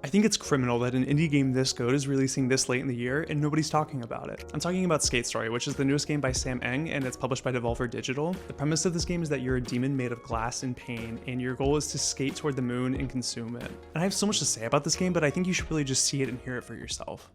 I think it's criminal that an indie game this good is releasing this late in the year and nobody's talking about it. I'm talking about Skate Story, which is the newest game by Sam Eng and it's published by Devolver Digital. The premise of this game is that you're a demon made of glass and pain, and your goal is to skate toward the moon and consume it. And I have so much to say about this game, but I think you should really just see it and hear it for yourself.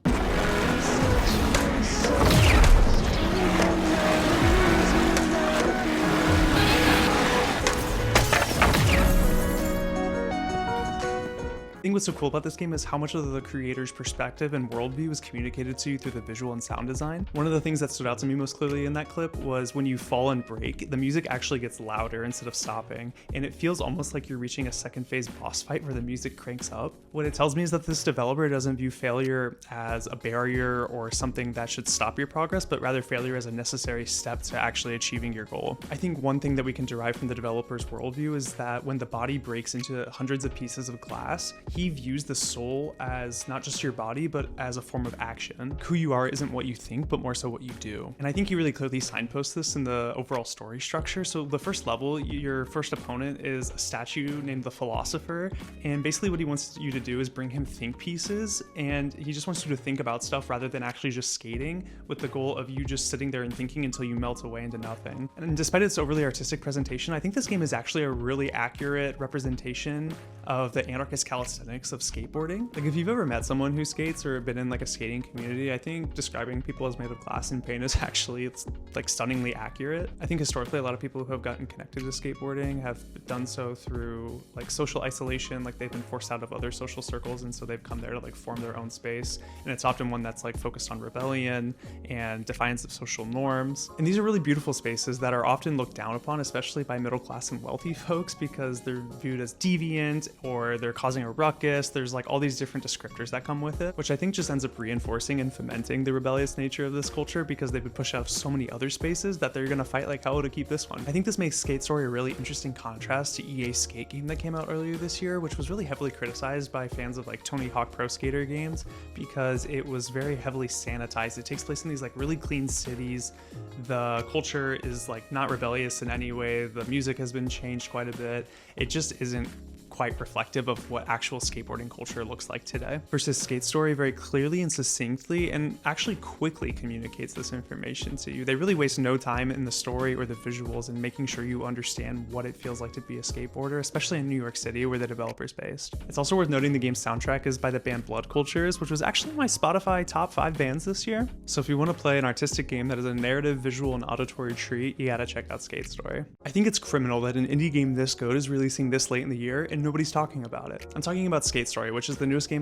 I think what's so cool about this game is how much of the creator's perspective and worldview is communicated to you through the visual and sound design. One of the things that stood out to me most clearly in that clip was when you fall and break, the music actually gets louder instead of stopping, and it feels almost like you're reaching a second phase boss fight where the music cranks up. What it tells me is that this developer doesn't view failure as a barrier or something that should stop your progress, but rather failure as a necessary step to actually achieving your goal. I think one thing that we can derive from the developer's worldview is that when the body breaks into hundreds of pieces of glass, he views the soul as not just your body, but as a form of action. Who you are isn't what you think, but more so what you do. And I think he really clearly signposts this in the overall story structure. So the first level, your first opponent is a statue named the Philosopher. And basically what he wants you to do is bring him think pieces. And he just wants you to think about stuff rather than actually just skating, with the goal of you just sitting there and thinking until you melt away into nothing. And despite its overly artistic presentation, I think this game is actually a really accurate representation of the anarchist calisthenics of skateboarding. Like if you've ever met someone who skates or been in like a skating community, I think describing people as made of glass and pain is actually, it's like stunningly accurate. I think historically a lot of people who have gotten connected to skateboarding have done so through like social isolation, like they've been forced out of other social circles, and so they've come there to like form their own space. And it's often one that's like focused on rebellion and defiance of social norms. And these are really beautiful spaces that are often looked down upon, especially by middle class and wealthy folks, because they're viewed as deviant or they're causing a ruckus. There's like all these different descriptors that come with it, which I think just ends up reinforcing and fomenting the rebellious nature of this culture, because they've been pushed out of so many other spaces that they're gonna fight like hell to keep this one. I think this makes Skate Story a really interesting contrast to EA's Skate game that came out earlier this year, which was really heavily criticized by fans of like Tony Hawk Pro Skater games because it was very heavily sanitized. It takes place in these like really clean cities. The culture is like not rebellious in any way. The music has been changed quite a bit. It just isn't quite reflective of what actual skateboarding culture looks like today. Versus Skate Story very clearly and succinctly and actually quickly communicates this information to you. They really waste no time in the story or the visuals in making sure you understand what it feels like to be a skateboarder, especially in New York City where the developer's based. It's also worth noting the game's soundtrack is by the band Blood Cultures, which was actually my Spotify top 5 bands this year. So if you want to play an artistic game that is a narrative, visual, and auditory treat, you gotta check out Skate Story. I think it's criminal that an indie game this good is releasing this late in the year and nobody's talking about it. I'm talking about Skate Story, which is the newest game